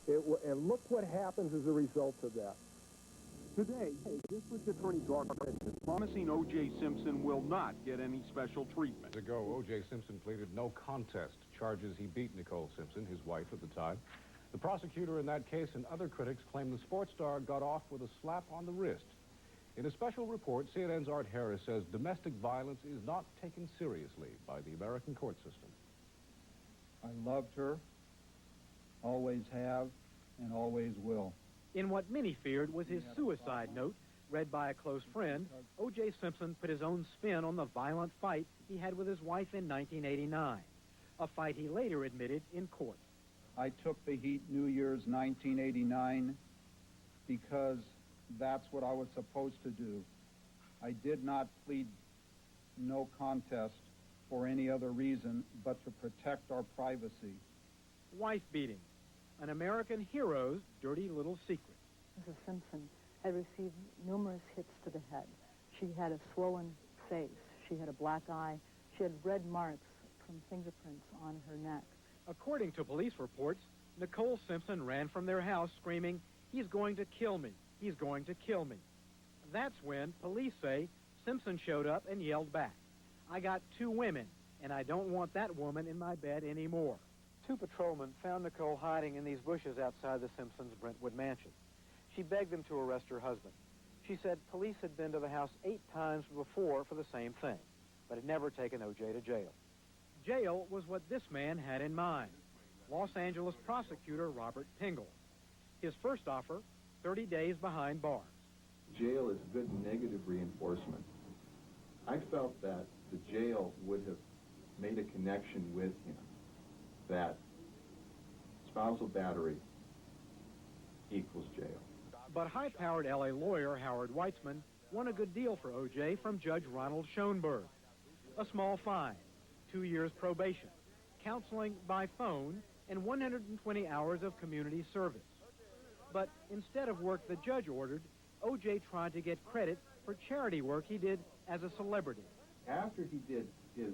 And look what happens as a result of that. Today, District Attorney Gephardt is promising O.J. Simpson will not get any special treatment. Ago, O.J. Simpson pleaded no contest charges he beat Nicole Simpson, his wife at the time. The prosecutor in that case and other critics claim the sports star got off with a slap on the wrist. In a special report, CNN's Art Harris says domestic violence is not taken seriously by the American court system. I loved her, always have, and always will. In what many feared was his suicide note, read by a close friend, O.J. Simpson put his own spin on the violent fight he had with his wife in 1989, a fight he later admitted in court. I took the heat New Year's 1989 because that's what I was supposed to do. I did not plead no contest for any other reason but to protect our privacy. Wife beating, an American hero's dirty little secret. Mrs. Simpson had received numerous hits to the head. She had a swollen face. She had a black eye. She had red marks from fingerprints on her neck. According to police reports, Nicole Simpson ran from their house screaming, "He's going to kill me. He's going to kill me." That's when police say Simpson showed up and yelled back, "I got two women, and I don't want that woman in my bed anymore." Two patrolmen found Nicole hiding in these bushes outside the Simpsons' Brentwood mansion. She begged them to arrest her husband. She said police had been to the house 8 times before for the same thing, but had never taken O.J. to jail. Jail was what this man had in mind. Los Angeles prosecutor Robert Pingle. His first offer, 30 days behind bars. Jail is good negative reinforcement. I felt that the jail would have made a connection with him, that spousal battery equals jail. But high-powered L.A. lawyer Howard Weitzman won a good deal for O.J. from Judge Ronald Schoenberg. A small fine, 2 years probation, counseling by phone, and 120 hours of community service. But instead of work the judge ordered, O.J. tried to get credit for charity work he did as a celebrity. After he did his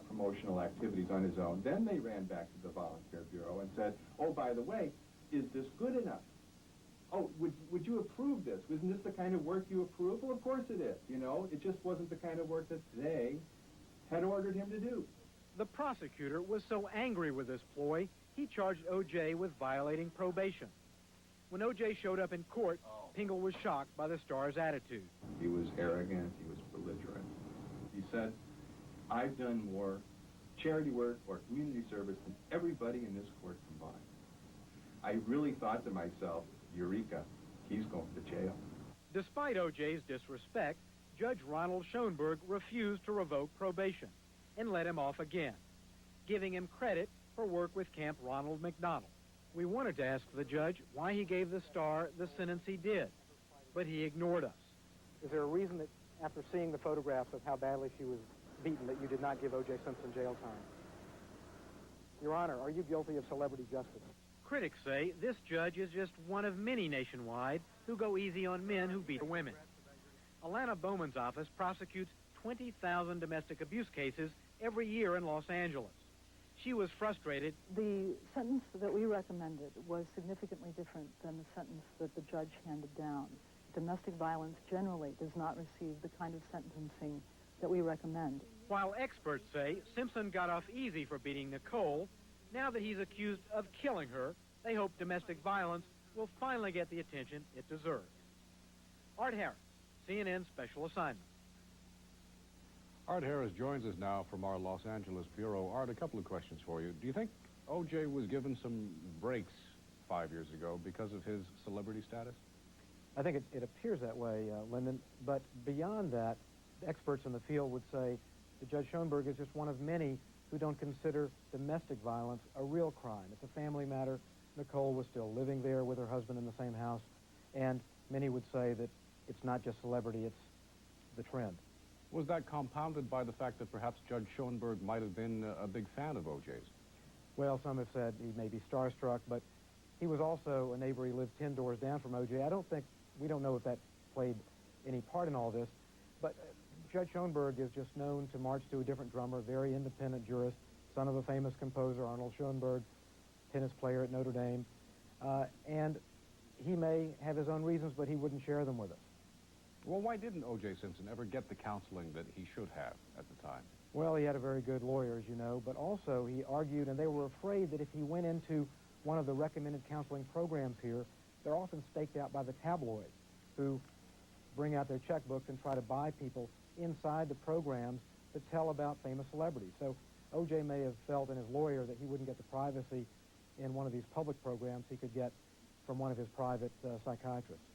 promotional activities on his own, then they ran back to the Volunteer Bureau and said, "Oh, by the way, is this good enough? Oh, would you approve this? Isn't this the kind of work you approve?" Well, of course it is, you know. It just wasn't the kind of work that they had ordered him to do. The prosecutor was so angry with this ploy, he charged O.J. with violating probation. When O.J. showed up in court, Pingle was shocked by the star's attitude. He was arrogant. He was belligerent. He said, "I've done more charity work or community service than everybody in this court combined." I really thought to myself, Eureka, he's going to jail. Despite O.J.'s disrespect, Judge Ronald Schoenberg refused to revoke probation and let him off again, giving him credit for work with Camp Ronald McDonald. We wanted to ask the judge why he gave the star the sentence he did, but he ignored us. Is there a reason that, after seeing the photographs of how badly she was beaten, that you did not give O.J. Simpson jail time? Your Honor, are you guilty of celebrity justice? Critics say this judge is just one of many nationwide who go easy on men who beat women. Alana Bowman's office prosecutes 20,000 domestic abuse cases every year in Los Angeles. She was frustrated. The sentence that we recommended was significantly different than the sentence that the judge handed down. Domestic violence generally does not receive the kind of sentencing that we recommend. While experts say Simpson got off easy for beating Nicole, now that he's accused of killing her, they hope domestic violence will finally get the attention it deserves. Art Harris, CNN Special Assignment. Art Harris joins us now from our Los Angeles Bureau. Art, a couple of questions for you. Do you think O.J. was given some breaks 5 years ago because of his celebrity status? I think it appears that way, Lyndon. But beyond that, experts in the field would say that Judge Schoenberg is just one of many who don't consider domestic violence a real crime. It's a family matter. Nicole was still living there with her husband in the same house. And many would say that it's not just celebrity, it's the trend. Was that compounded by the fact that perhaps Judge Schoenberg might have been a big fan of O.J.'s? Well, some have said he may be starstruck, but he was also a neighbor. He lived 10 doors down from O.J. We don't know if that played any part in all this, but Judge Schoenberg is just known to march to a different drummer, very independent jurist, son of a famous composer, Arnold Schoenberg, tennis player at Notre Dame. And he may have his own reasons, but he wouldn't share them with us. Well, why didn't O.J. Simpson ever get the counseling that he should have at the time? Well, he had a very good lawyer, as you know, but also he argued, and they were afraid that if he went into one of the recommended counseling programs here, they're often staked out by the tabloids who bring out their checkbooks and try to buy people inside the programs that tell about famous celebrities. So O.J. may have felt in his lawyer that he wouldn't get the privacy in one of these public programs he could get from one of his private psychiatrists.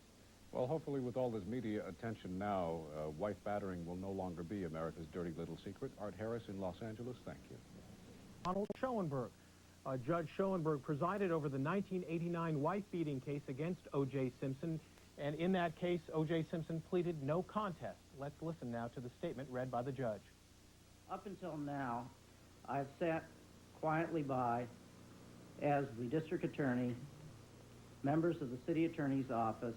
Well, hopefully with all this media attention now, wife battering will no longer be America's dirty little secret. Art Harris in Los Angeles, thank you. Ronald Schoenberg. Judge Schoenberg presided over the 1989 wife-beating case against O.J. Simpson, and in that case, O.J. Simpson pleaded no contest. Let's listen now to the statement read by the judge. Up until now, I've sat quietly by as the district attorney, members of the city attorney's office,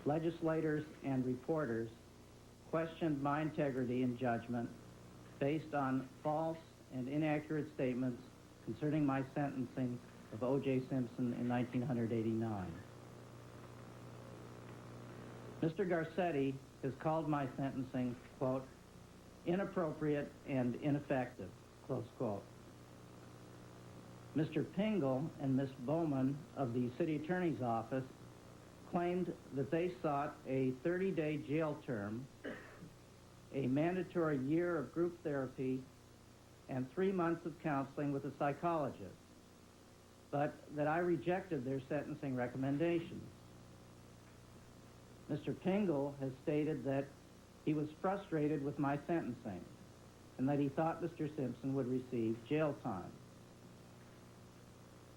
legislators, and reporters questioned my integrity and judgment based on false and inaccurate statements concerning my sentencing of O.J. Simpson in 1989. Mr. Garcetti has called my sentencing, quote, inappropriate and ineffective, close quote. Mr. Pingle and Ms. Bowman of the city attorney's office claimed that they sought a 30-day jail term, a mandatory year of group therapy, and 3 months of counseling with a psychologist, but that I rejected their sentencing recommendations. Mr. Pingle has stated that he was frustrated with my sentencing and that he thought Mr. Simpson would receive jail time.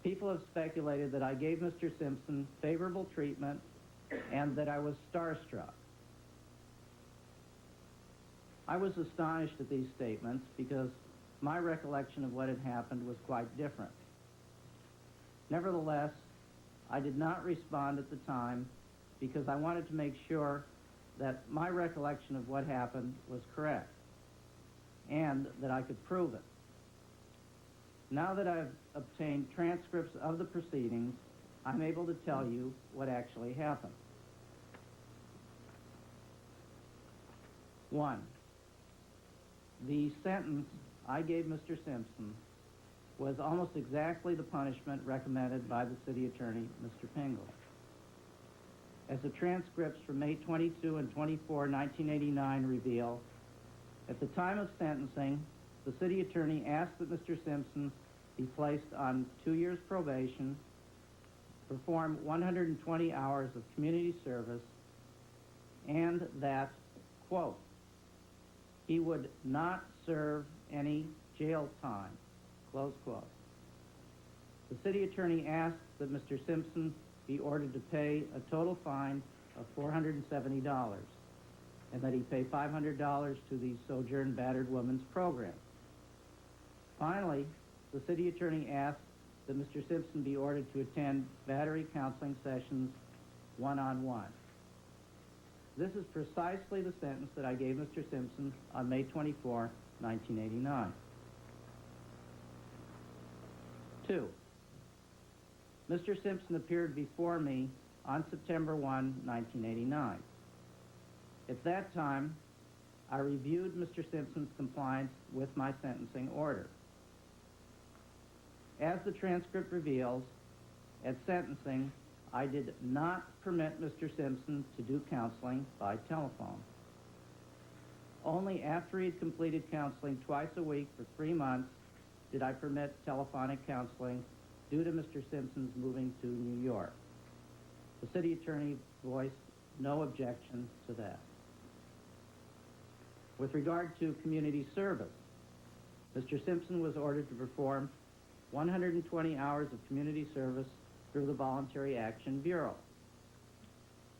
People have speculated that I gave Mr. Simpson favorable treatment and that I was starstruck. I was astonished at these statements because my recollection of what had happened was quite different. Nevertheless, I did not respond at the time because I wanted to make sure that my recollection of what happened was correct and that I could prove it. Now that I've obtained transcripts of the proceedings, I'm able to tell you what actually happened. 1. The sentence I gave Mr. Simpson was almost exactly the punishment recommended by the city attorney, Mr. Pingle. As the transcripts from May 22 and 24, 1989 reveal, at the time of sentencing, the city attorney asked that Mr. Simpson be placed on 2 years probation, perform 120 hours of community service, and that, quote, he would not serve any jail time, close quote. The city attorney asked that Mr. Simpson be ordered to pay a total fine of $470 and that he pay $500 to the Sojourn Battered Women's Program. Finally, the city attorney asked that Mr. Simpson be ordered to attend battery counseling sessions one-on-one. This is precisely the sentence that I gave Mr. Simpson on May 24, 1989. 2. Mr. Simpson appeared before me on September 1, 1989. At that time, I reviewed Mr. Simpson's compliance with my sentencing order. As the transcript reveals, at sentencing, I did not permit Mr. Simpson to do counseling by telephone. Only after he had completed counseling twice a week for 3 months did I permit telephonic counseling due to Mr. Simpson's moving to New York. The city attorney voiced no objection to that. With regard to community service, Mr. Simpson was ordered to perform 120 hours of community service through the Voluntary Action Bureau.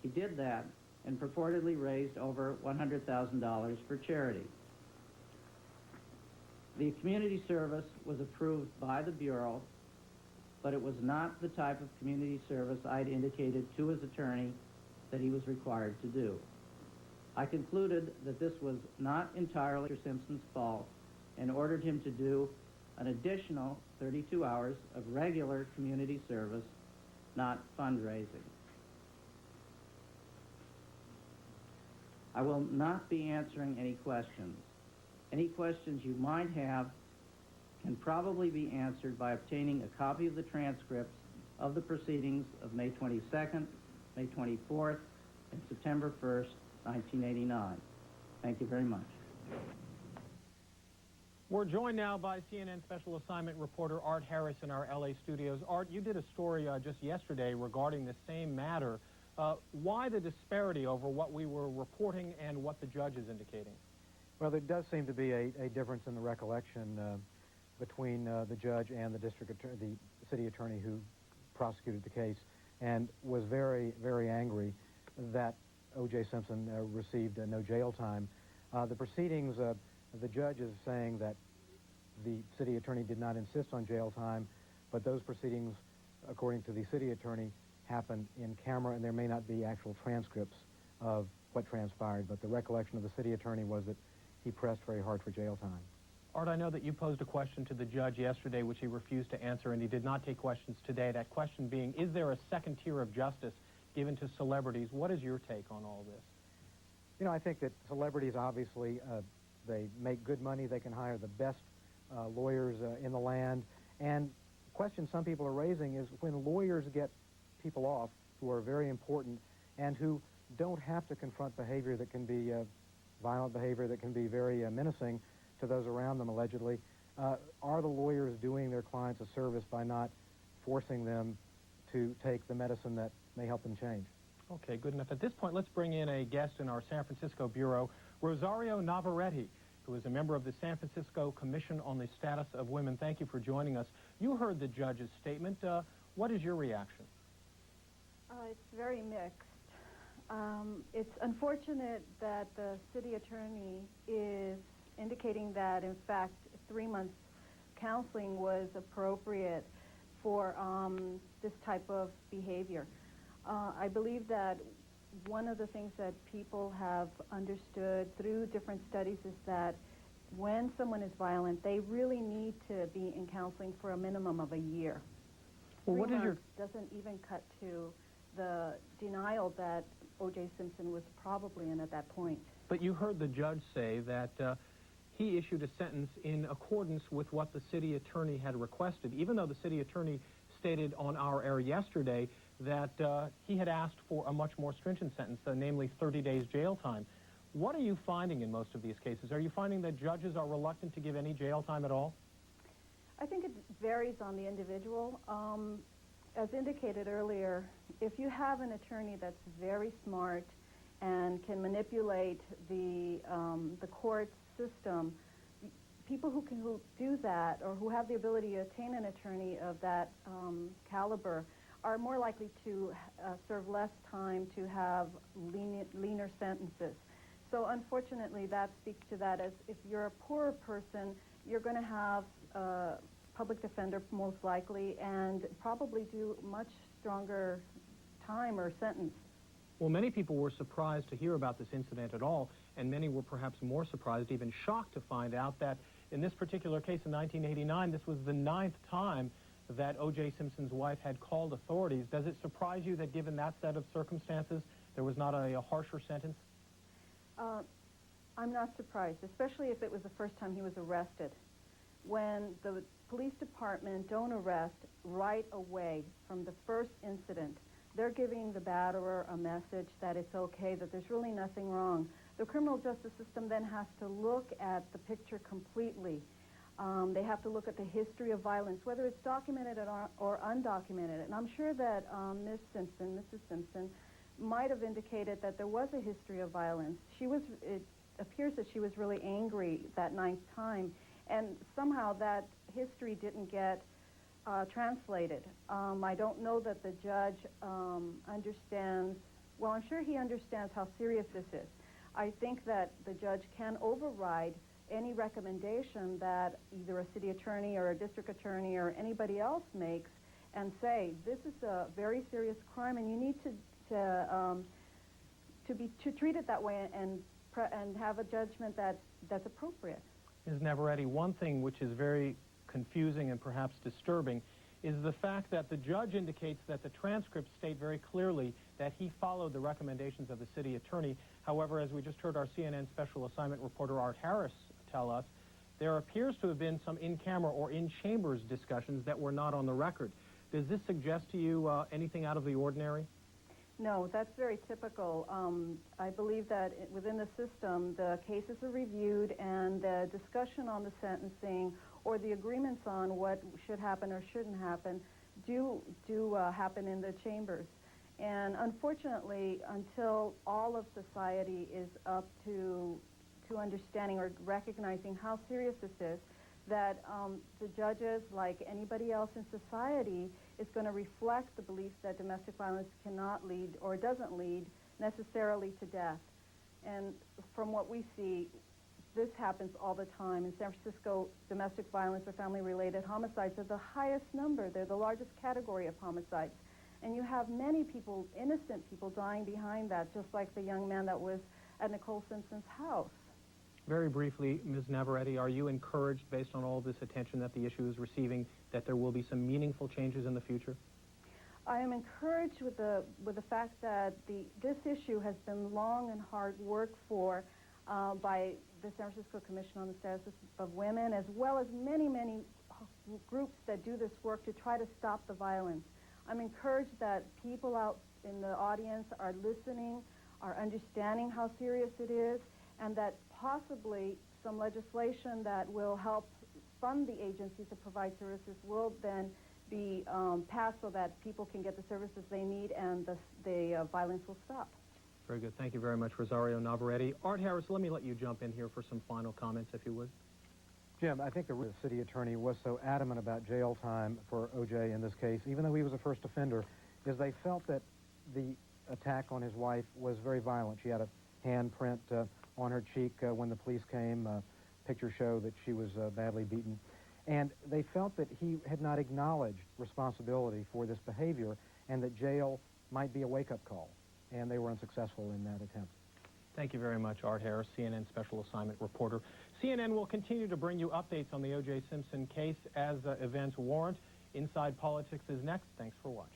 He did that and purportedly raised over $100,000 for charity. The community service was approved by the Bureau, but it was not the type of community service I'd indicated to his attorney that he was required to do. I concluded that this was not entirely Mr. Simpson's fault and ordered him to do an additional 32 hours of regular community service not fundraising. I will not be answering any questions. Any questions you might have can probably be answered by obtaining a copy of the transcripts of the proceedings of May 22nd, May 24th, and September 1st, 1989. Thank you very much. We're joined now by CNN Special Assignment reporter Art Harris in our LA studios. Art, you did a story just yesterday regarding the same matter. Why the disparity over what we were reporting and what the judge is indicating? Well, there does seem to be a difference in the recollection between the judge and the city attorney who prosecuted the case, and was very, very angry that OJ Simpson received no jail time. The proceedings, the judge is saying that the city attorney did not insist on jail time, but those proceedings, according to the city attorney, happened in camera, and there may not be actual transcripts of what transpired, but the recollection of the city attorney was that he pressed very hard for jail time. Art, I know that you posed a question to the judge yesterday which he refused to answer, and he did not take questions today. That question being, is there a second tier of justice given to celebrities? What is your take on all this? You know, I think that celebrities, obviously, they make good money. They can hire the best lawyers in the land. And the question some people are raising is when lawyers get people off who are very important and who don't have to confront behavior that can be violent behavior that can be very menacing to those around them, allegedly, are the lawyers doing their clients a service by not forcing them to take the medicine that may help them change? Okay, good enough. At this point, let's bring in a guest in our San Francisco bureau, Rosario Navarrete, who is a member of the San Francisco Commission on the Status of Women. Thank you for joining us. You heard the judge's statement. What is your reaction? It's very mixed. It's unfortunate that the city attorney is indicating that, in fact, 3 months counseling was appropriate for this type of behavior. I believe that one of the things that people have understood through different studies is that when someone is violent, they really need to be in counseling for a minimum of a year. Well, what 3 is your... months doesn't even cut to the denial that OJ Simpson was probably in at that point. But you heard the judge say that he issued a sentence in accordance with what the city attorney had requested, even though the city attorney stated on our air yesterday that he had asked for a much more stringent sentence, namely 30 days jail time. What are you finding in most of these cases? Are you finding that judges are reluctant to give any jail time at all? I think it varies on the individual. As indicated earlier, if you have an attorney that's very smart and can manipulate the court system, people who do that or who have the ability to attain an attorney of that caliber are more likely to serve less time, to have leaner sentences. So unfortunately, that speaks to that. As if you're a poorer person, you're going to have a public defender most likely and probably do much stronger time or sentence. Well, many people were surprised to hear about this incident at all, and many were perhaps more surprised, even shocked to find out that in this particular case in 1989, this was the 9th time that O.J. Simpson's wife had called authorities. Does it surprise you that given that set of circumstances, there was not a harsher sentence? I'm not surprised, especially if it was the first time he was arrested. When the police department don't arrest right away from the first incident, they're giving the batterer a message that it's okay, that there's really nothing wrong. The criminal justice system then has to look at the picture completely. They have to look at the history of violence, whether it's documented or undocumented. And I'm sure that Mrs. Simpson, might have indicated that there was a history of violence. It appears that she was really angry that 9th time, and somehow that history didn't get translated. I don't know that the judge understands, well, I'm sure he understands how serious this is. I think that the judge can override any recommendation that either a city attorney or a district attorney or anybody else makes and say, this is a very serious crime and you need to treat it that way and have a judgment that's appropriate. Ms. Navarrete, one thing which is very confusing and perhaps disturbing is the fact that the judge indicates that the transcripts state very clearly that he followed the recommendations of the city attorney. However, as we just heard our CNN special assignment reporter Art Harris tell us, there appears to have been some in-camera or in-chambers discussions that were not on the record. Does this suggest to you anything out of the ordinary? No, that's very typical. I believe that within the system, the cases are reviewed and the discussion on the sentencing or the agreements on what should happen or shouldn't happen do happen in the chambers. And unfortunately, until all of society is up to understanding or recognizing how serious this is, that the judges, like anybody else in society, is going to reflect the belief that domestic violence cannot lead or doesn't lead necessarily to death. And from what we see, this happens all the time. In San Francisco, domestic violence or family-related homicides are the highest number. They're the largest category of homicides. And you have many people, innocent people, dying behind that, just like the young man that was at Nicole Simpson's house. Very briefly, Ms. Navarrete, are you encouraged, based on all this attention that the issue is receiving, that there will be some meaningful changes in the future? I am encouraged with the fact that this issue has been long and hard work for by the San Francisco Commission on the Status of Women, as well as many, many groups that do this work to try to stop the violence. I'm encouraged that people out in the audience are listening, are understanding how serious it is, and that possibly some legislation that will help fund the agencies to provide services will then be passed so that people can get the services they need and the violence will stop. Very good. Thank you very much, Rosario Navarrete. Art Harris, let me let you jump in here for some final comments, if you would. Jim, I think the city attorney was so adamant about jail time for O.J. in this case, even though he was a first offender, is they felt that the attack on his wife was very violent. She had a handprint on her cheek when the police came. Pictures show that she was badly beaten. And they felt that he had not acknowledged responsibility for this behavior and that jail might be a wake-up call. And they were unsuccessful in that attempt. Thank you very much, Art Harris, CNN Special Assignment Reporter. CNN will continue to bring you updates on the O.J. Simpson case as events warrant. Inside Politics is next. Thanks for watching.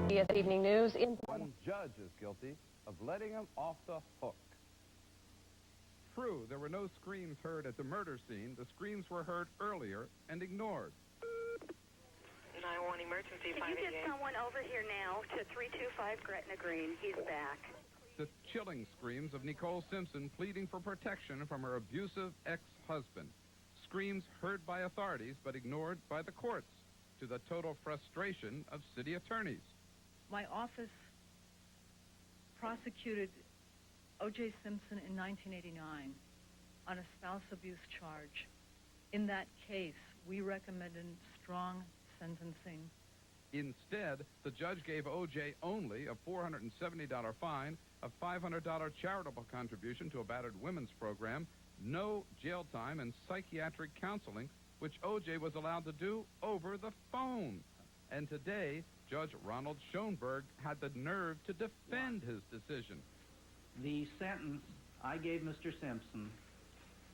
This evening news. One judge is guilty of letting him off the hook. True, there were no screams heard at the murder scene. The screams were heard earlier and ignored. 911 emergency. Can you get someone over here now to 325 Gretna Green? He's back. The chilling screams of Nicole Simpson pleading for protection from her abusive ex-husband. Screams heard by authorities but ignored by the courts, to the total frustration of city attorneys. My office prosecuted O.J. Simpson in 1989 on a spouse abuse charge. In that case, we recommended strong sentencing. Instead, the judge gave O.J. only a $470 fine, a $500 charitable contribution to a battered women's program, no jail time, and psychiatric counseling, which O.J. was allowed to do over the phone. And today, Judge Ronald Schoenberg had the nerve to defend his decision. The sentence I gave Mr. Simpson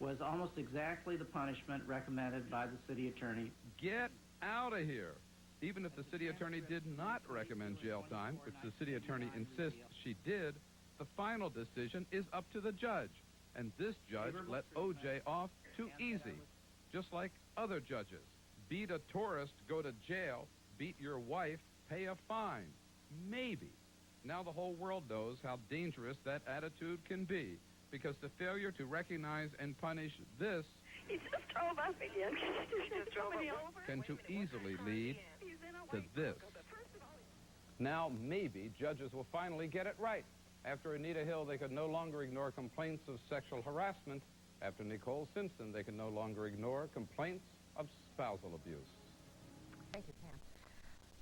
was almost exactly the punishment recommended by the city attorney. Get out of here. Even if the city attorney did not recommend jail time, which the city attorney insists she did, the final decision is up to the judge. And this judge let O.J. off too easy, just like other judges. Beat a tourist, go to jail. Beat your wife, pay a fine. Maybe. Now the whole world knows how dangerous that attitude can be, because the failure to recognize and punish this He just drove up again. can too easily lead to this. Now maybe judges will finally get it right. After Anita Hill, they could no longer ignore complaints of sexual harassment. After Nicole Simpson, they can no longer ignore complaints of spousal abuse. Thank you, Pam.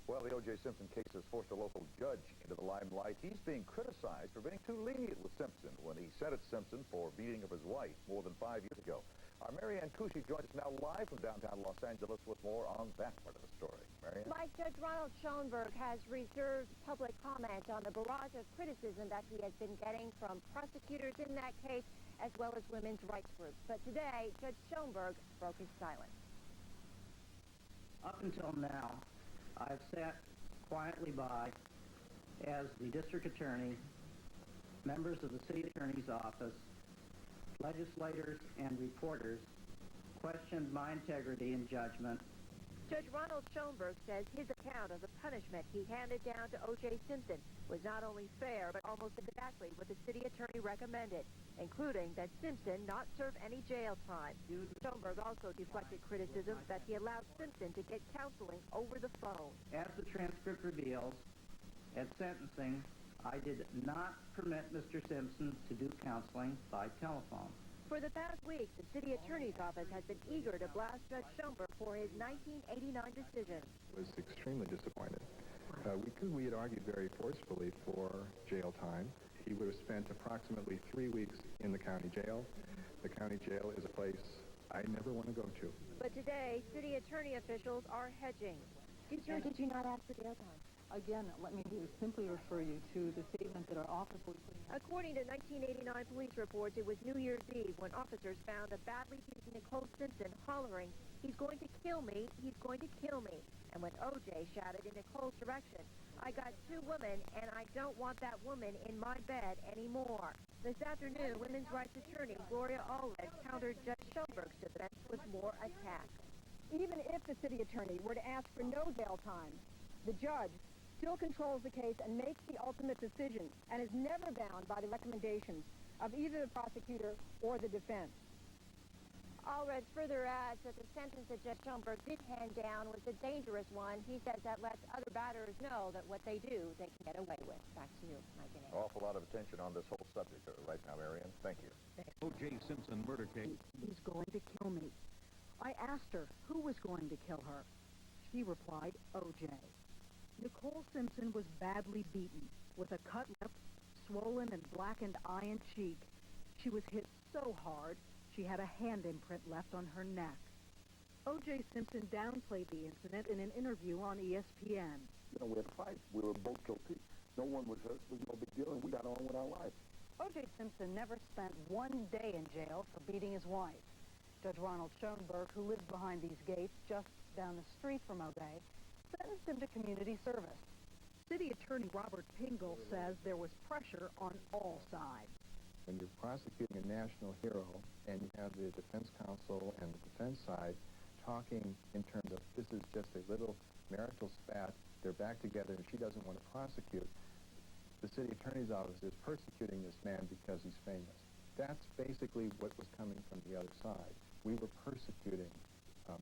Well, the O.J. Simpson case has forced a local judge into the limelight. He's being criticized for being too lenient with Simpson when he sentenced Simpson for beating of his wife more than 5 years ago. Our Marianne Cucci joins us now live from downtown Los Angeles with more on that part of the story. Marianne? Mike, Judge Ronald Schoenberg has reserved public comment on the barrage of criticism that he has been getting from prosecutors in that case, as well as women's rights groups. But today, Judge Schoenberg broke his silence. Up until now, I've sat quietly by as the district attorney, members of the city attorney's office, legislators, and reporters questioned my integrity and judgment. Judge Ronald Schoenberg says his account of the punishment he handed down to O.J. Simpson was not only fair, but almost exactly what the city attorney recommended, including that Simpson not serve any jail time. Schoenberg also deflected criticism that he allowed Simpson to get counseling over the phone. As the transcript reveals, at sentencing, I did not permit Mr. Simpson to do counseling by telephone. For the past week, the city attorney's office has been eager to blast Judge Schoenberg for his 1989 decision. Was extremely disappointed. We had argued very forcefully for jail time. He would have spent approximately 3 weeks in the county jail. The county jail is a place I never want to go to. But today, city attorney officials are hedging. Did you not ask for jail time? Again, let me simply refer you to the statement that our office will put. According to 1989 police reports, it was New Year's Eve when officers found a badly beaten Nicole Simpson hollering, "He's going to kill me, he's going to kill me." And when O.J. shouted in Nicole's direction, "I got 2 women, and I don't want that woman in my bed anymore." This afternoon, women's rights attorney Gloria Allred countered Judge Schoenberg's defense with more attacks. Even if the city attorney were to ask for no jail time, the judge still controls the case and makes the ultimate decision and is never bound by the recommendations of either the prosecutor or the defense. Allred further adds that the sentence that Judge Schoenberg did hand down was a dangerous one. He says that lets other batterers know that what they do, they can get away with. Back to you, Mike and Ann. Awful lot of attention on this whole subject right now, Marianne. Thank you. O.J. Simpson murder case. He's going to kill me. I asked her who was going to kill her. She replied, O.J. Nicole Simpson was badly beaten with a cut lip, swollen and blackened eye and cheek. She was hit so hard, she had a hand imprint left on her neck. O.J. Simpson downplayed the incident in an interview on ESPN. We had a fight. We were both guilty. No one was hurt. It was no big deal, and we got on with our lives. O.J. Simpson never spent 1 day in jail for beating his wife. Judge Ronald Schoenberg, who lives behind these gates just down the street from O.J., sentenced him to community service. City Attorney Robert Pingle says there was pressure on all sides. When you're prosecuting a national hero and you have the defense counsel and the defense side talking in terms of this is just a little marital spat, they're back together and she doesn't want to prosecute, the city attorney's office is persecuting this man because he's famous. That's basically what was coming from the other side. We were persecuting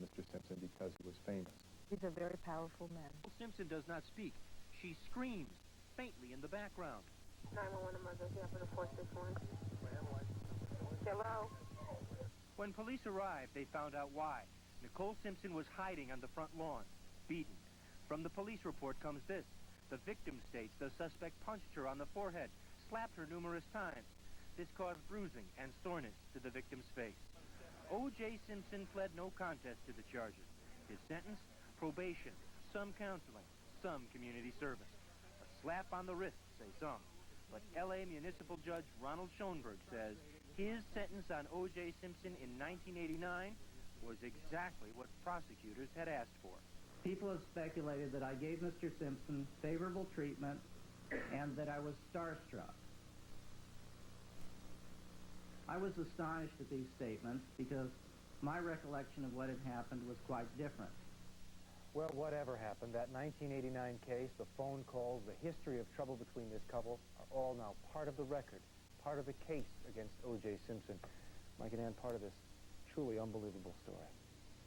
Mr. Simpson because he was famous. He's a very powerful man. Simpson does not speak. She screams faintly in the background. 911 emergency, operator 461. Hello? When police arrived, they found out why. Nicole Simpson was hiding on the front lawn, beaten. From the police report comes this. The victim states the suspect punched her on the forehead, slapped her numerous times. This caused bruising and soreness to the victim's face. O.J. Simpson pled no contest to the charges. His sentence? Probation, some counseling, some community service. A slap on the wrist, say some. But L.A. Municipal Judge Ronald Schoenberg says his sentence on O.J. Simpson in 1989 was exactly what prosecutors had asked for. People have speculated that I gave Mr. Simpson favorable treatment and that I was starstruck. I was astonished at these statements because my recollection of what had happened was quite different. Well, whatever happened, that 1989 case, the phone calls, the history of trouble between this couple are all now part of the record, part of the case against O.J. Simpson. Mike and Ann, part of this truly unbelievable story.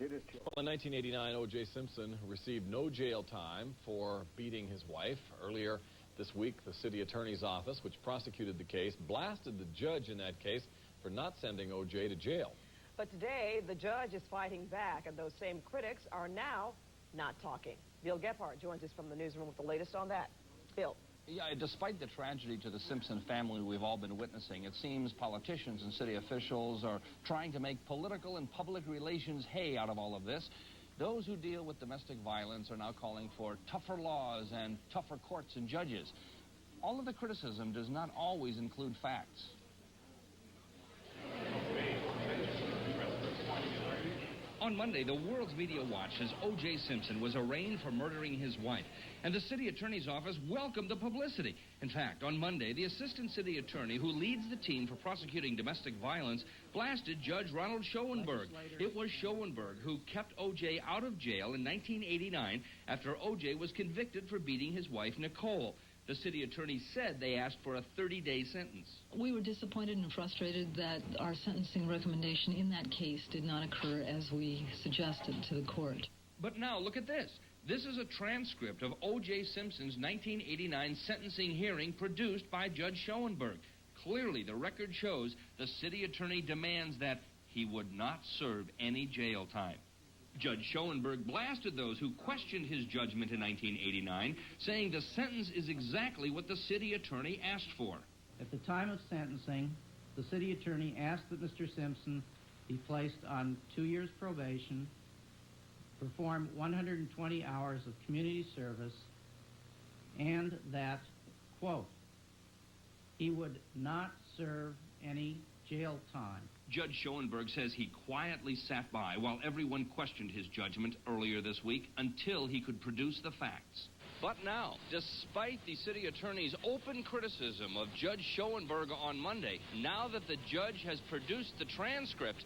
It is. Well, in 1989, O.J. Simpson received no jail time for beating his wife. Earlier this week, the city attorney's office, which prosecuted the case, blasted the judge in that case for not sending O.J. to jail. But today, the judge is fighting back, and those same critics are now not talking. Bill Gephardt joins us from the newsroom with the latest on that. Bill. Yeah, despite the tragedy to the Simpson family we've all been witnessing, it seems politicians and city officials are trying to make political and public relations hay out of all of this. Those who deal with domestic violence are now calling for tougher laws and tougher courts and judges. All of the criticism does not always include facts. On Monday, the world's media watched as O.J. Simpson was arraigned for murdering his wife, and the city attorney's office welcomed the publicity. In fact, on Monday, the assistant city attorney who leads the team for prosecuting domestic violence blasted Judge Ronald Schoenberg. It was Schoenberg who kept O.J. out of jail in 1989 after O.J. was convicted for beating his wife, Nicole. The city attorney said they asked for a 30-day sentence. We were disappointed and frustrated that our sentencing recommendation in that case did not occur as we suggested to the court. But now, look at this. This is a transcript of O.J. Simpson's 1989 sentencing hearing produced by Judge Schoenberg. Clearly, the record shows the city attorney demands that he would not serve any jail time. Judge Schoenberg blasted those who questioned his judgment in 1989, saying the sentence is exactly what the city attorney asked for. At the time of sentencing, the city attorney asked that Mr. Simpson be placed on 2 years probation, perform 120 hours of community service, and that, quote, he would not serve any jail time. Judge Schoenberg says he quietly sat by while everyone questioned his judgment earlier this week until he could produce the facts. But now, despite the city attorney's open criticism of Judge Schoenberg on Monday, now that the judge has produced the transcript,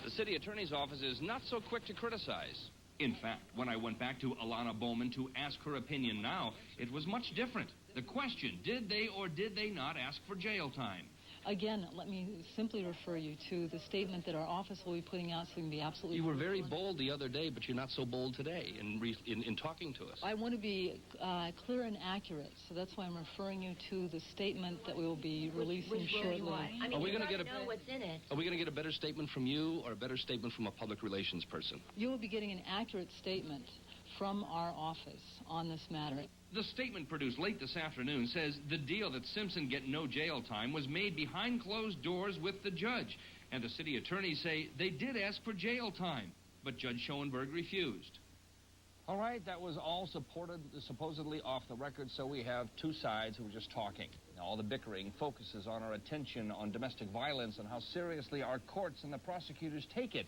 the city attorney's office is not so quick to criticize. In fact, when I went back to Alana Bowman to ask her opinion now, it was much different. The question, did they or did they not ask for jail time? Again, let me simply refer you to the statement that our office will be putting out so we can be absolutely... You were very bold the other day, but you're not so bold today in talking to us. I want to be clear and accurate, so that's why I'm referring you to the statement that we will be releasing shortly. I mean, Are we you going to know what's in it. Are we going to get a better statement from you or a better statement from a public relations person? You will be getting an accurate statement from our office on this matter. The statement produced late this afternoon says the deal that Simpson get no jail time was made behind closed doors with the judge. And the city attorneys say they did ask for jail time, but Judge Schoenberg refused. All right, that was all supposedly off the record, so we have two sides who were just talking. Now, all the bickering focuses on our attention on domestic violence and how seriously our courts and the prosecutors take it.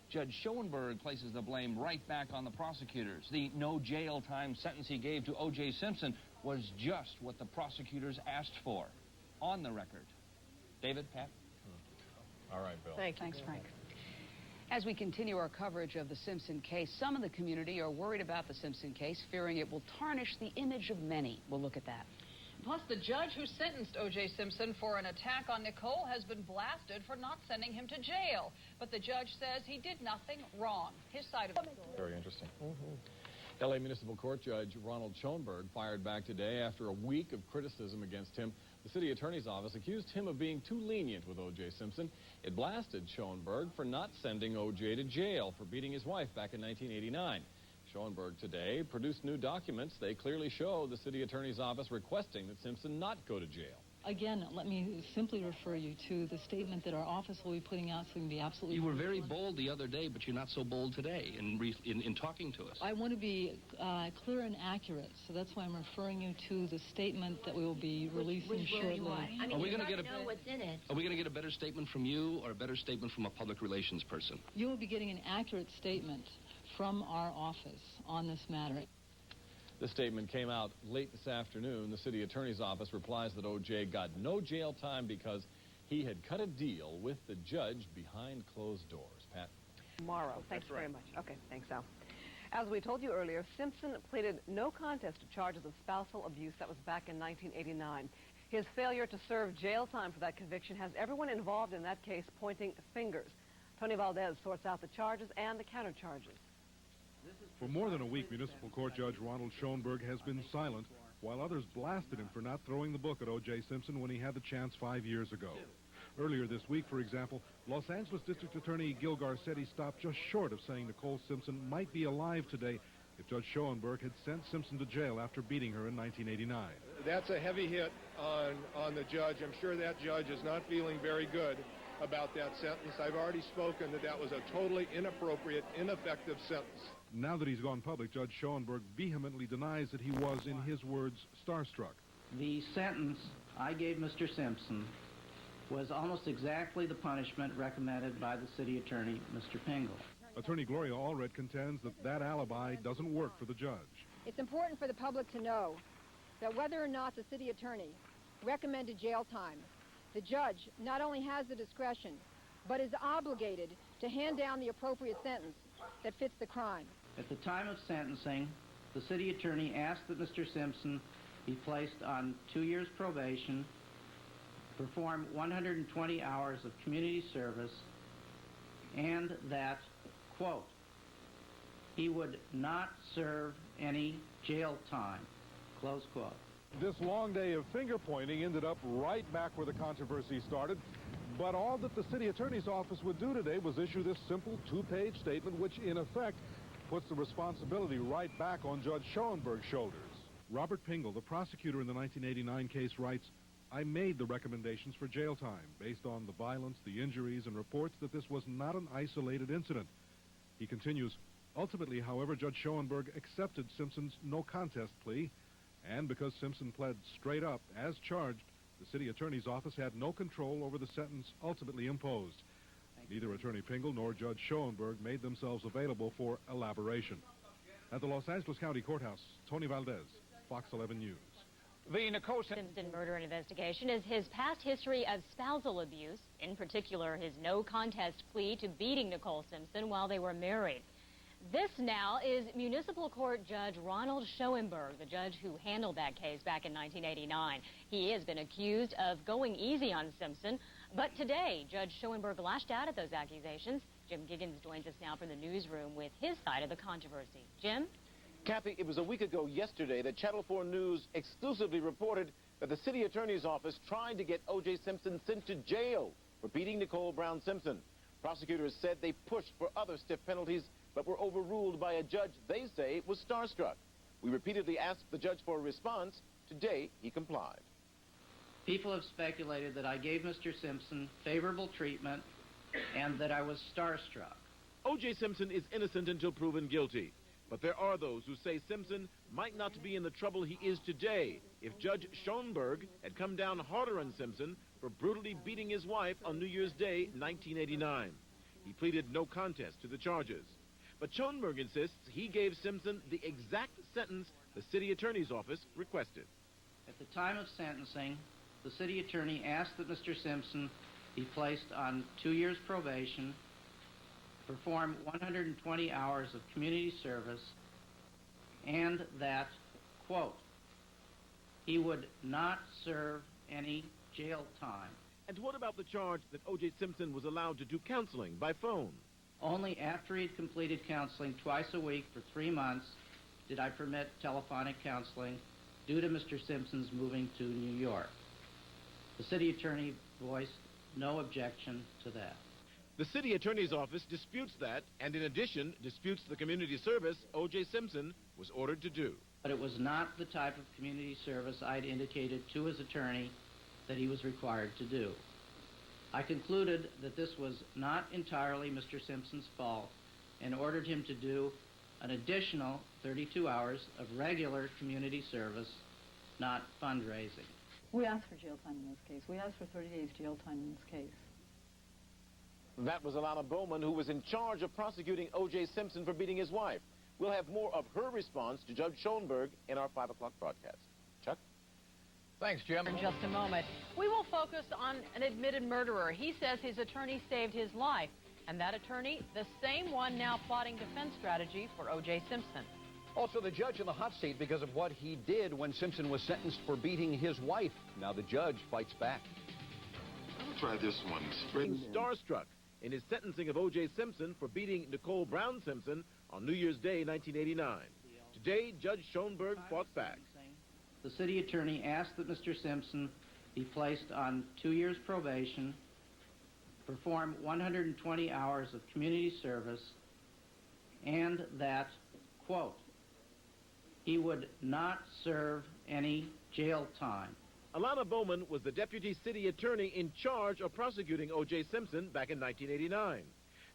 Judge Schoenberg places the blame right back on the prosecutors. The no jail time sentence he gave to O.J. Simpson was just what the prosecutors asked for. On the record. David, Pat? All right, Bill. Thanks, Frank. As we continue our coverage of the Simpson case, some of the community are worried about the Simpson case, fearing it will tarnish the image of many. We'll look at that. Plus, the judge who sentenced O.J. Simpson for an attack on Nicole has been blasted for not sending him to jail. But the judge says he did nothing wrong. His side of the story. Very interesting. L.A. Municipal Court Judge Ronald Schoenberg fired back today after a week of criticism against him. The city attorney's office accused him of being too lenient with O.J. Simpson. It blasted Schoenberg for not sending O.J. to jail for beating his wife back in 1989. Schoenberg today produced new documents. They clearly show the city attorney's office requesting that Simpson not go to jail. Again, let me simply refer you to the statement that our office will be putting out so we can be absolutely... You were very bold the other day, but you're not so bold today in talking to us. I want to be clear and accurate, so that's why I'm referring you to the statement that we will be releasing shortly. I mean, you know what's in it. Are we going to get a better statement from you or a better statement from a public relations person? You will be getting an accurate statement from our office on this matter. The statement came out late this afternoon. The city attorney's office replies that O.J. got no jail time because he had cut a deal with the judge behind closed doors. Pat? Tomorrow. Thanks very much. Okay, thanks, Al. As we told you earlier, Simpson pleaded no contest to charges of spousal abuse. That was back in 1989. His failure to serve jail time for that conviction has everyone involved in that case pointing fingers. Tony Valdez sorts out the charges and the countercharges. For more than a week, Municipal Court Judge Ronald Schoenberg has been silent, while others blasted him for not throwing the book at O.J. Simpson when he had the chance 5 years ago. Earlier this week, for example, Los Angeles District Attorney Gil Garcetti stopped just short of saying Nicole Simpson might be alive today if Judge Schoenberg had sent Simpson to jail after beating her in 1989. That's a heavy hit on the judge. I'm sure that judge is not feeling very good about that sentence. I've already spoken that was a totally inappropriate, ineffective sentence. Now that he's gone public, Judge Schoenberg vehemently denies that he was, in his words, starstruck. The sentence I gave Mr. Simpson was almost exactly the punishment recommended by the city attorney, Mr. Pingle. Attorney Gloria Allred contends that that alibi doesn't work for the judge. It's important for the public to know that whether or not the city attorney recommended jail time, the judge not only has the discretion, but is obligated to hand down the appropriate sentence that fits the crime. At the time of sentencing, the city attorney asked that Mr. Simpson be placed on 2 years probation, perform 120 hours of community service, and that, quote, he would not serve any jail time, close quote. This long day of finger-pointing ended up right back where the controversy started, but all that the city attorney's office would do today was issue this simple two-page statement, which in effect puts the responsibility right back on Judge Schoenberg's shoulders. Robert Pingle, the prosecutor in the 1989 case, writes, I made the recommendations for jail time based on the violence, the injuries, and reports that this was not an isolated incident. He continues, ultimately, however, Judge Schoenberg accepted Simpson's no-contest plea, and because Simpson pled straight up as charged, the city attorney's office had no control over the sentence ultimately imposed. Neither Attorney Pingle nor Judge Schoenberg made themselves available for elaboration. At the Los Angeles County Courthouse, Tony Valdez, Fox 11 News. The Nicole Simpson murder investigation is his past history of spousal abuse, in particular his no-contest plea to beating Nicole Simpson while they were married. This now is Municipal Court Judge Ronald Schoenberg, the judge who handled that case back in 1989. He has been accused of going easy on Simpson, but today Judge Schoenberg lashed out at those accusations. Jim Giggins joins us now from the newsroom with his side of the controversy. Jim? Kathy, it was a week ago yesterday that Channel 4 News exclusively reported that the city attorney's office tried to get O.J. Simpson sent to jail for beating Nicole Brown Simpson. Prosecutors said they pushed for other stiff penalties, but were overruled by a judge they say was starstruck. We repeatedly asked the judge for a response. Today, he complied. People have speculated that I gave Mr. Simpson favorable treatment and that I was starstruck. O.J. Simpson is innocent until proven guilty. But there are those who say Simpson might not be in the trouble he is today if Judge Schoenberg had come down harder on Simpson for brutally beating his wife on New Year's Day, 1989. He pleaded no contest to the charges. But Schoenberg insists he gave Simpson the exact sentence the city attorney's office requested. At the time of sentencing, the city attorney asked that Mr. Simpson be placed on 2 years probation, perform 120 hours of community service, and that, quote, he would not serve any jail time. And what about the charge that O.J. Simpson was allowed to do counseling by phone? Only after he had completed counseling twice a week for 3 months did I permit telephonic counseling due to Mr. Simpson's moving to New York. The city attorney voiced no objection to that. The city attorney's office disputes that, and in addition, disputes the community service O.J. Simpson was ordered to do. But it was not the type of community service I'd indicated to his attorney that he was required to do. I concluded that this was not entirely Mr. Simpson's fault and ordered him to do an additional 32 hours of regular community service, not fundraising. We asked for jail time in this case. We asked for 30 days jail time in this case. That was Alana Bowman, who was in charge of prosecuting O.J. Simpson for beating his wife. We'll have more of her response to Judge Schoenberg in our 5 o'clock broadcast. Chuck? Thanks, Jim. In just a moment, we will focus on an admitted murderer. He says his attorney saved his life, and that attorney, the same one now plotting defense strategy for O.J. Simpson. Also, the judge in the hot seat because of what he did when Simpson was sentenced for beating his wife. Now the judge fights back. I'll try this one. Starstruck in his sentencing of O.J. Simpson for beating Nicole Brown Simpson on New Year's Day, 1989. Today, Judge Schoenberg fought back. The city attorney asked that Mr. Simpson be placed on 2 years probation, perform 120 hours of community service, and that, quote, he would not serve any jail time. Alana Bowman was the deputy city attorney in charge of prosecuting O.J. Simpson back in 1989.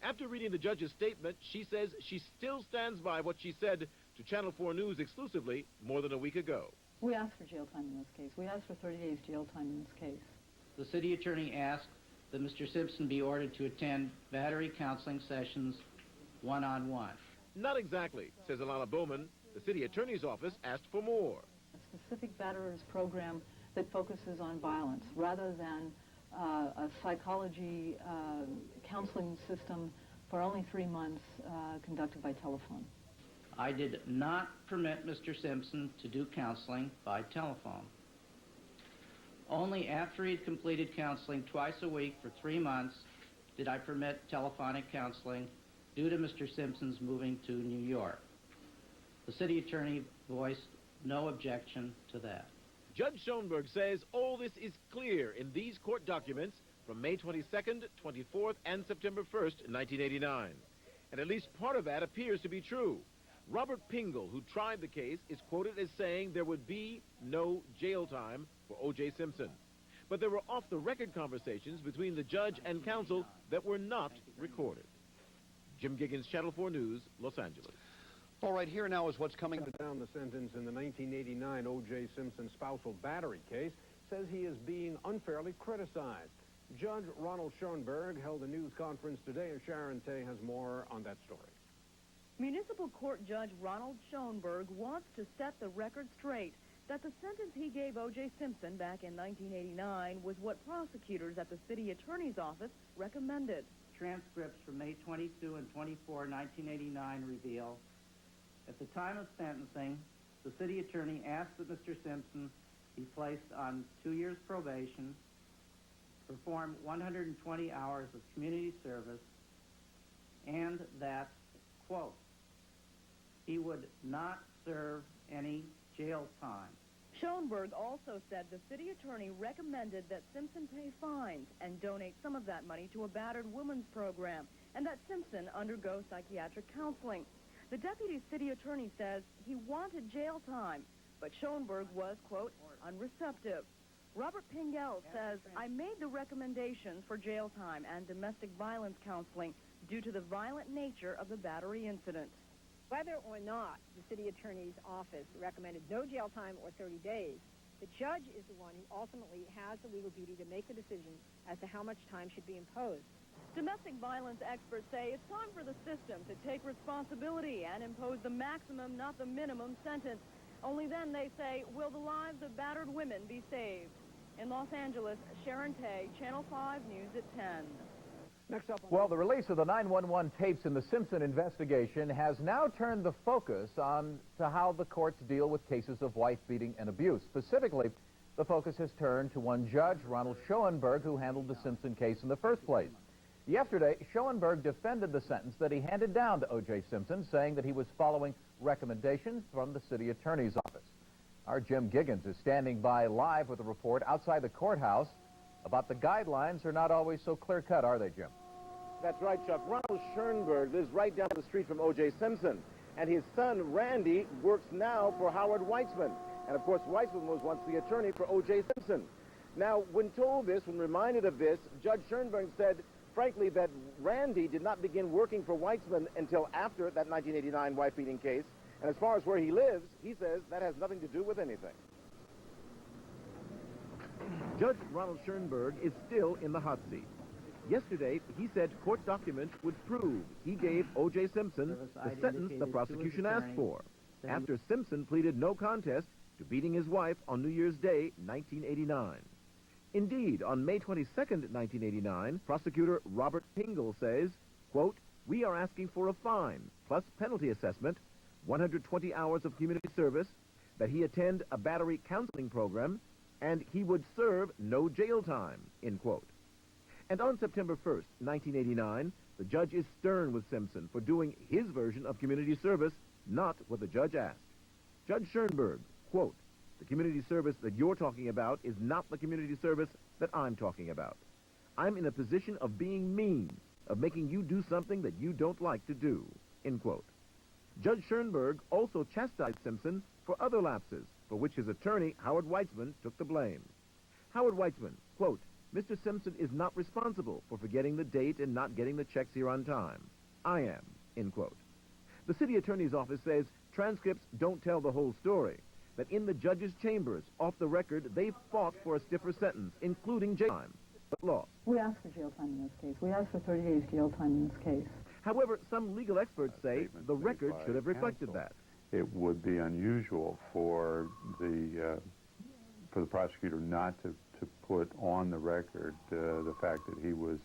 After reading the judge's statement, she says she still stands by what she said to Channel 4 News exclusively more than a week ago. We asked for jail time in this case. We asked for 30 days jail time in this case. The city attorney asked that Mr. Simpson be ordered to attend battery counseling sessions one-on-one. Not exactly, says Alana Bowman. The city attorney's office asked for more. A specific batterers program that focuses on violence rather than a psychology counseling system for only 3 months conducted by telephone. I did not permit Mr. Simpson to do counseling by telephone. Only after he'd completed counseling twice a week for 3 months did I permit telephonic counseling due to Mr. Simpson's moving to New York. The city attorney voiced no objection to that. Judge Schoenberg says all this is clear in these court documents from May 22nd, 24th, and September 1st, 1989. And at least part of that appears to be true. Robert Pingle, who tried the case, is quoted as saying there would be no jail time for O.J. Simpson. But there were off-the-record conversations between the judge and counsel that were not recorded. Jim Giggins, Channel 4 News, Los Angeles. All right, here now is what's coming down the sentence in the 1989 O.J. Simpson spousal battery case, says he is being unfairly criticized. Judge Ronald Schoenberg held a news conference today, and Sharon Tay has more on that story. Municipal Court Judge Ronald Schoenberg wants to set the record straight that the sentence he gave O.J. Simpson back in 1989 was what prosecutors at the city attorney's office recommended. Transcripts from May 22 and 24, 1989 reveal, at the time of sentencing, the city attorney asked that Mr. Simpson be placed on 2 years probation, perform 120 hours of community service, and that, quote, he would not serve any jail time. Schoenberg also said the city attorney recommended that Simpson pay fines and donate some of that money to a battered women's program, and that Simpson undergo psychiatric counseling. The deputy city attorney says he wanted jail time, but Schoenberg was, quote, unreceptive. Robert Pingle says, I made the recommendations for jail time and domestic violence counseling due to the violent nature of the battery incident. Whether or not the city attorney's office recommended no jail time or 30 days, the judge is the one who ultimately has the legal duty to make the decision as to how much time should be imposed. Domestic violence experts say it's time for the system to take responsibility and impose the maximum, not the minimum sentence. Only then, they say, will the lives of battered women be saved. In Los Angeles, Sharon Tay, Channel 5 News at 10. Next up. Well, the release of the 911 tapes in the Simpson investigation has now turned the focus on to how the courts deal with cases of wife beating and abuse. Specifically, the focus has turned to one Judge Ronald Schoenberg, who handled the Simpson case in the first place. Yesterday, Schoenberg defended the sentence that he handed down to O.J. Simpson, saying that he was following recommendations from the city attorney's office. Our Jim Giggins is standing by live with a report outside the courthouse about the guidelines are not always so clear-cut, are they, Jim? That's right, Chuck. Ronald Schoenberg lives right down the street from O.J. Simpson, and his son, Randy, works now for Howard Weitzman. And, of course, Weitzman was once the attorney for O.J. Simpson. Now, when told this, when reminded of this, Judge Schoenberg said, frankly, that Randy did not begin working for Weitzman until after that 1989 wife-beating case. And as far as where he lives, he says that has nothing to do with anything. Judge Ronald Schoenberg is still in the hot seat. Yesterday, he said court documents would prove he gave O.J. Simpson the sentence the prosecution asked for, after Simpson pleaded no contest to beating his wife on New Year's Day, 1989. Indeed, on May 22nd, 1989, prosecutor Robert Pingle says, quote, we are asking for a fine plus penalty assessment, 120 hours of community service, that he attend a battery counseling program, and he would serve no jail time, end quote. And on September 1st, 1989, the judge is stern with Simpson for doing his version of community service, not what the judge asked. Judge Schoenberg, quote, the community service that you're talking about is not the community service that I'm talking about. I'm in a position of being mean, of making you do something that you don't like to do, end quote. Judge Schoenberg also chastised Simpson for other lapses, for which his attorney, Howard Weitzman, took the blame. Howard Weitzman, quote, Mr. Simpson is not responsible for forgetting the date and not getting the checks here on time. I am, end quote. The city attorney's office says transcripts don't tell the whole story, that in the judge's chambers, off the record, they fought for a stiffer sentence, including jail time, but lost. We asked for jail time in this case. We asked for 30 days jail time in this case. However, some legal experts say the record should have reflected that. It would be unusual for the prosecutor not to put on the record the fact that he was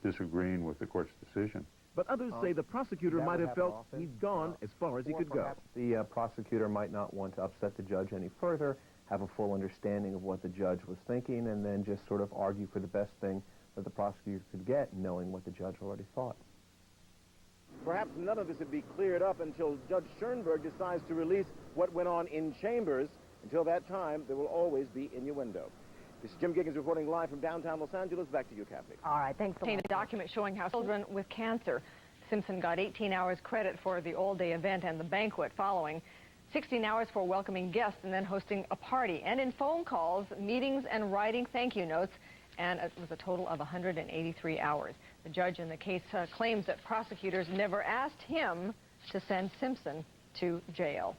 disagreeing with the court's decision. But others say the prosecutor might have felt he'd gone as far as he could go. The prosecutor might not want to upset the judge any further, have a full understanding of what the judge was thinking, and then just sort of argue for the best thing that the prosecutor could get, knowing what the judge already thought. Perhaps none of this would be cleared up until Judge Schoenberg decides to release what went on in chambers. Until that time, there will always be innuendo. This is Jim Giggins reporting live from downtown Los Angeles. Back to you, Kathy. All right, thanks. A document showing how children with cancer. Simpson got 18 hours credit for the all-day event and the banquet following, 16 hours for welcoming guests and then hosting a party, and in phone calls, meetings, and writing thank you notes, and it was a total of 183 hours. The judge in the case claims that prosecutors never asked him to send Simpson to jail.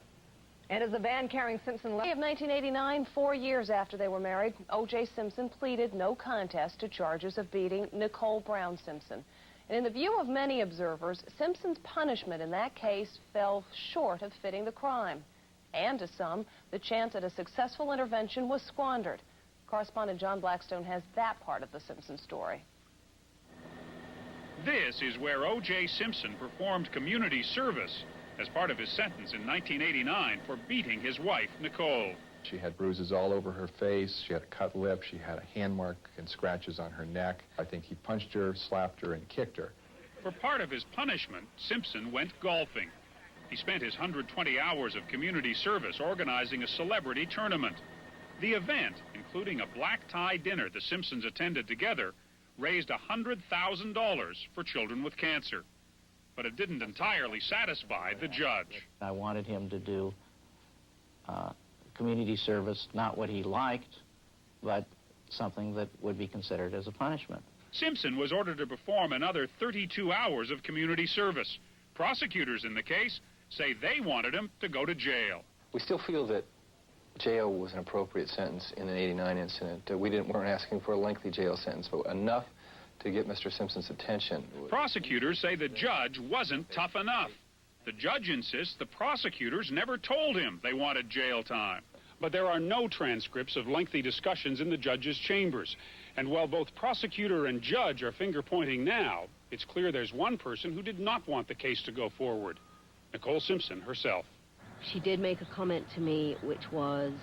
And as the van carrying Simpson left... May of 1989, 4 years after they were married, OJ Simpson pleaded no contest to charges of beating Nicole Brown Simpson. And in the view of many observers, Simpson's punishment in that case fell short of fitting the crime. And to some, the chance at a successful intervention was squandered. Correspondent John Blackstone has that part of the Simpson story. This is where O.J. Simpson performed community service as part of his sentence in 1989 for beating his wife, Nicole. She had bruises all over her face, she had a cut lip, she had a hand mark and scratches on her neck. I think he punched her, slapped her, and kicked her. For part of his punishment, Simpson went golfing. He spent his 120 hours of community service organizing a celebrity tournament. The event, including a black tie dinner the Simpsons attended together, raised $100,000 for children with cancer. But it didn't entirely satisfy the judge. I wanted him to do community service, not what he liked, but something that would be considered as a punishment. Simpson was ordered to perform another 32 hours of community service. Prosecutors in the case say they wanted him to go to jail. We still feel that jail was an appropriate sentence in an 89 incident. We weren't asking for a lengthy jail sentence, but enough to get Mr. Simpson's attention. Prosecutors say the judge wasn't tough enough. The judge insists the prosecutors never told him they wanted jail time. But there are no transcripts of lengthy discussions in the judge's chambers. And while both prosecutor and judge are finger-pointing now, it's clear there's one person who did not want the case to go forward. Nicole Simpson herself. She did make a comment to me, which was,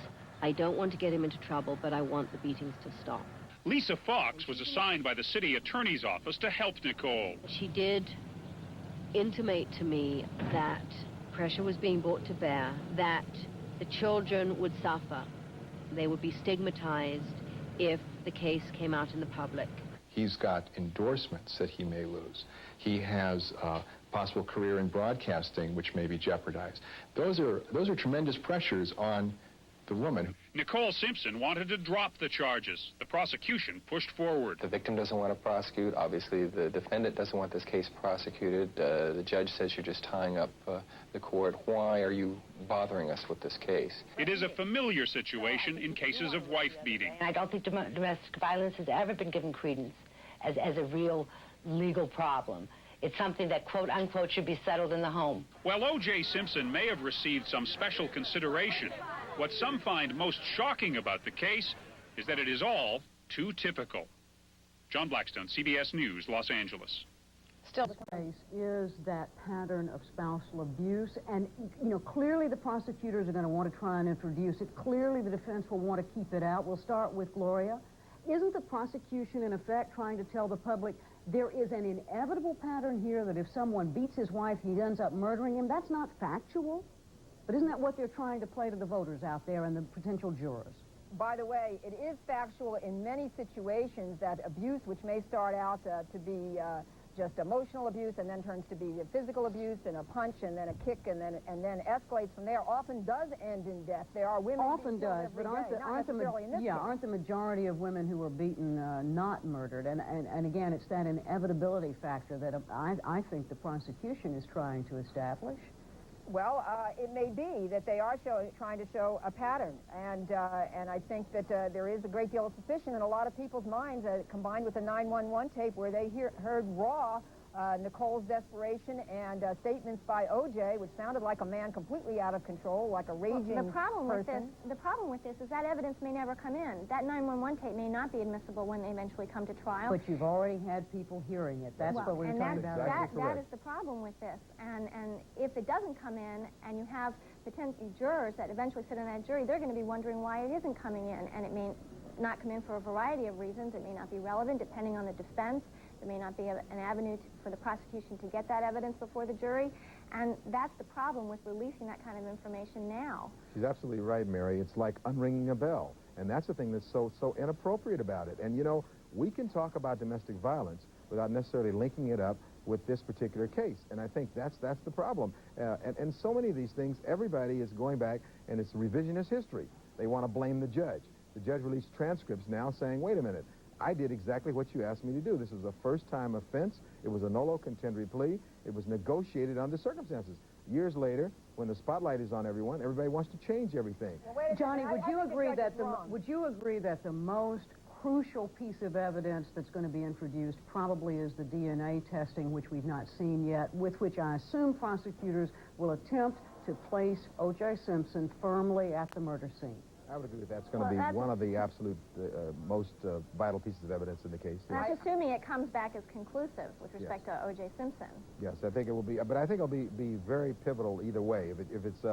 I don't want to get him into trouble, but I want the beatings to stop. Lisa Fox was assigned by the city attorney's office to help Nicole. She did intimate to me that pressure was being brought to bear, that the children would suffer. They would be stigmatized if the case came out in the public. He's got endorsements that he may lose. He has a possible career in broadcasting, which may be jeopardized. Those are tremendous pressures on the woman. Nicole Simpson wanted to drop the charges. The prosecution pushed forward. The victim doesn't want to prosecute. Obviously, the defendant doesn't want this case prosecuted. The judge says you're just tying up the court. Why are you bothering us with this case? It is a familiar situation in cases of wife beating. I don't think domestic violence has ever been given credence as a real legal problem. It's something that, quote, unquote, should be settled in the home. While O.J. Simpson may have received some special consideration, what some find most shocking about the case is that it is all too typical. John Blackstone, CBS News, Los Angeles. Still, the case is that pattern of spousal abuse, and, you know, clearly the prosecutors are going to want to try and introduce it. Clearly the defense will want to keep it out. We'll start with Gloria. Isn't the prosecution, in effect, trying to tell the public there is an inevitable pattern here that if someone beats his wife, he ends up murdering him? That's not factual. But isn't that what they're trying to play to the voters out there and the potential jurors? By the way, it is factual in many situations that abuse, which may start out to be just emotional abuse and then turns to be physical abuse and a punch and then a kick and then escalates from there, often does end in death. There are women often does, but aren't the majority of women who are beaten not murdered? And again, it's that inevitability factor that I think the prosecution is trying to establish. Well, it may be that they are trying to show a pattern, and I think that there is a great deal of suspicion in a lot of people's minds, combined with the 911 tape where they heard raw Nicole's desperation and statements by OJ, which sounded like a man completely out of control, like a raging the problem person. The problem with this is that evidence may never come in. That 911 tape may not be admissible when they eventually come to trial. But you've already had people hearing it. That's what we're talking about. That is the problem with this. And if it doesn't come in, and you have potential jurors that eventually sit in that jury, they're going to be wondering why it isn't coming in, and it may not come in for a variety of reasons. It may not be relevant, depending on the defense. There may not be an avenue for the prosecution to get that evidence before the jury, and that's the problem with releasing that kind of information now. She's absolutely right, Mary. It's like unringing a bell, and that's the thing that's so inappropriate about it. And, you know, we can talk about domestic violence without necessarily linking it up with this particular case, and I think that's the problem. And so many of these things, everybody is going back, and it's revisionist history. They want to blame the judge. The judge released transcripts now saying, wait a minute, I did exactly what you asked me to do. This was a first-time offense. It was a nolo contendere plea. It was negotiated under circumstances. Years later, when the spotlight is on everyone, everybody wants to change everything. Well, Johnny, would you agree that the most crucial piece of evidence that's going to be introduced probably is the DNA testing, which we've not seen yet, with which I assume prosecutors will attempt to place O.J. Simpson firmly at the murder scene? I would agree that that's going to be one of the absolute most vital pieces of evidence in the case. That's assuming it comes back as conclusive with respect to O.J. Simpson. Yes, I think it will be, but I think it'll be very pivotal either way. If it's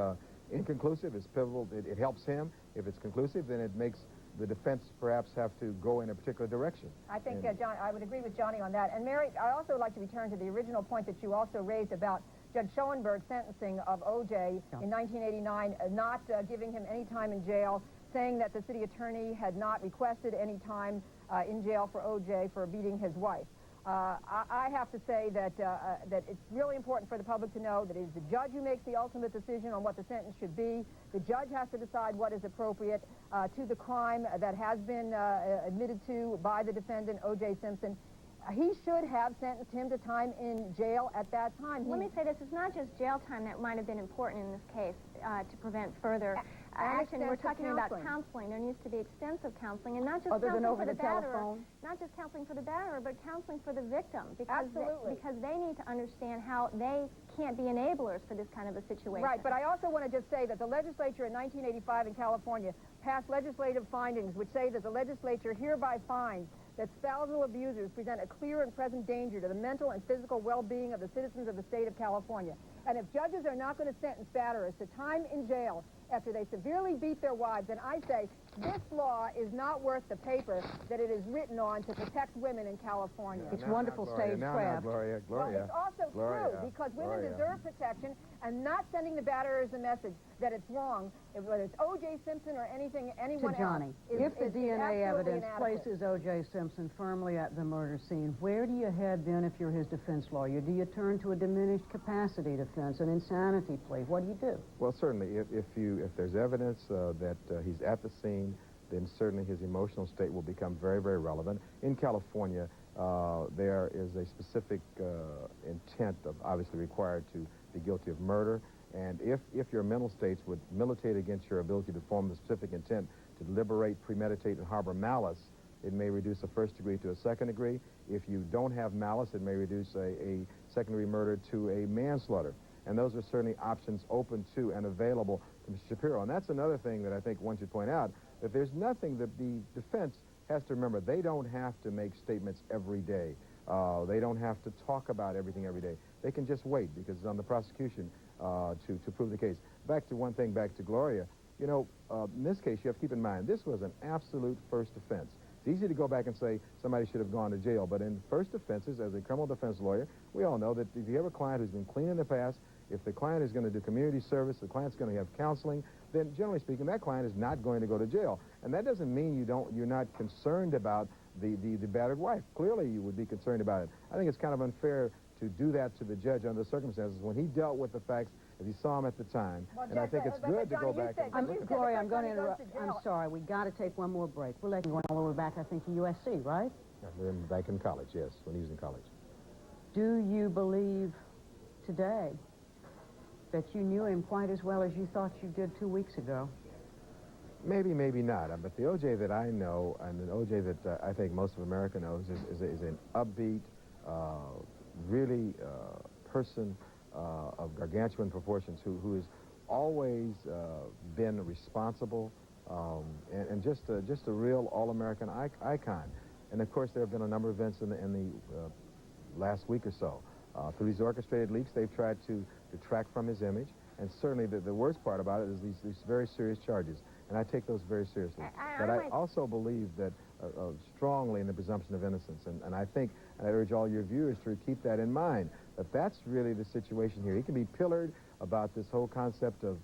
inconclusive, it's pivotal. It helps him. If it's conclusive, then it makes the defense perhaps have to go in a particular direction. I think, John, I would agree with Johnny on that. And Mary, I also would like to return to the original point that you also raised about Judge Schoenberg's sentencing of O.J. in 1989, not giving him any time in jail, saying that the city attorney had not requested any time in jail for O.J. for beating his wife. I have to say that it's really important for the public to know that it is the judge who makes the ultimate decision on what the sentence should be. The judge has to decide what is appropriate to the crime that has been admitted to by the defendant, O.J. Simpson. He should have sentenced him to time in jail at that time. Let me say this, it's not just jail time that might have been important in this case to prevent further action. We're talking about counseling. There needs to be extensive counseling, and not just other than over for the telephone. Not just counseling for the batterer, but counseling for the victim. Because Absolutely. because they need to understand how they can't be enablers for this kind of a situation. Right, but I also want to just say that the legislature in 1985 in California passed legislative findings which say that the legislature hereby finds that spousal abusers present a clear and present danger to the mental and physical well-being of the citizens of the state of California. And if judges are not going to sentence batterers to time in jail after they severely beat their wives, then I say this law is not worth the paper that it is written on to protect women in California. It's wonderful stagecraft. Gloria. Well, it's also true, because women deserve protection, and not sending the batterers a message that it's wrong, whether it's O.J. Simpson or anyone to Johnny, else. If the DNA evidence inadequate. places O.J. Simpson firmly at the murder scene, where do you head then if you're his defense lawyer? Do you turn to a diminished capacity defense, an insanity plea? What do you do? Well, certainly, if there's evidence that he's at the scene, then certainly his emotional state will become very, very relevant. In California, there is a specific intent of obviously required to be guilty of murder, and if your mental states would militate against your ability to form the specific intent to deliberate, premeditate, and harbor malice, it may reduce a first degree to a second degree. If you don't have malice, it may reduce a second-degree murder to a manslaughter. And those are certainly options open to and available to Mr. Shapiro. And that's another thing that I think one should point out, that there's nothing that the defense has to remember. They don't have to make statements every day. They don't have to talk about everything every day. They can just wait, because it's on the prosecution to prove the case. Back to Gloria, you know, in this case, you have to keep in mind, this was an absolute first offense. It's easy to go back and say somebody should have gone to jail, but in first offenses, as a criminal defense lawyer, we all know that if you have a client who's been clean in the past, if the client is going to do community service, the client's going to have counseling, then generally speaking, that client is not going to go to jail. And that doesn't mean you're not concerned about the battered wife. Clearly, you would be concerned about it. I think it's kind of unfair to do that to the judge under the circumstances when he dealt with the facts as he saw them at the time. Well, and I think it's good to go back and look at that. Gloria, I'm going to interrupt. I'm sorry. We got to take one more break. We're letting you go all the way back, I think, to USC, right? Yeah, back in college, yes, when he was in college. Do you believe today that you knew him quite as well as you thought you did 2 weeks ago? Maybe, maybe not. But the O.J. that I know, and the O.J. that I think most of America knows, is an upbeat, really person of gargantuan proportions who has always been responsible and just a real all-American icon. And of course, there have been a number of events in the last week or so. Through these orchestrated leaks, they've tried to detract from his image. And certainly the worst part about it is these very serious charges. And I take those very seriously. But I also believe that strongly in the presumption of innocence. And I think, and I urge all your viewers to keep that in mind, that that's really the situation here. He can be pillared about this whole concept of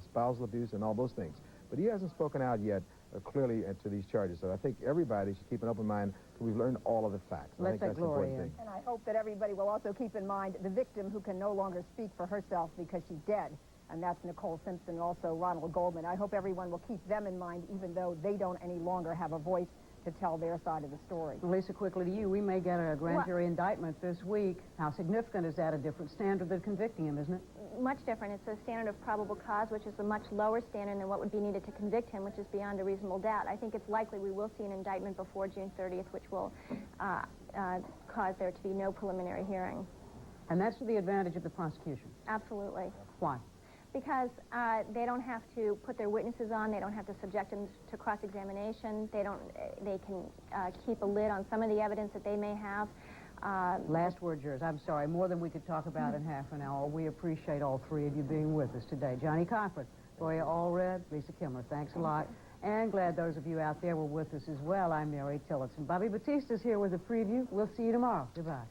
spousal abuse and all those things. But he hasn't spoken out yet clearly to these charges. So I think everybody should keep an open mind until we've learned all of the facts. I think that's the important thing. And I hope that everybody will also keep in mind the victim who can no longer speak for herself because she's dead. And that's Nicole Simpson and also Ronald Goldman. I hope everyone will keep them in mind even though they don't any longer have a voice to tell their side of the story. Lisa, quickly to you, we may get a grand jury indictment this week. How significant is that? A different standard than convicting him, isn't it? Much different. It's a standard of probable cause, which is a much lower standard than what would be needed to convict him, which is beyond a reasonable doubt. I think it's likely we will see an indictment before June 30th, which will cause there to be no preliminary hearing. And that's to the advantage of the prosecution? Absolutely. Why? Because they don't have to put their witnesses on, they don't have to subject them to cross-examination, they can keep a lid on some of the evidence that they may have. Last word, yours. I'm sorry, more than we could talk about in half an hour. We appreciate all three of you being with us today. Johnny Cochran, Gloria Allred, Lisa Kimmer, thanks a lot. And glad those of you out there were with us as well. I'm Mary Tillotson. Bobby Batista's here with a preview. We'll see you tomorrow. Goodbye.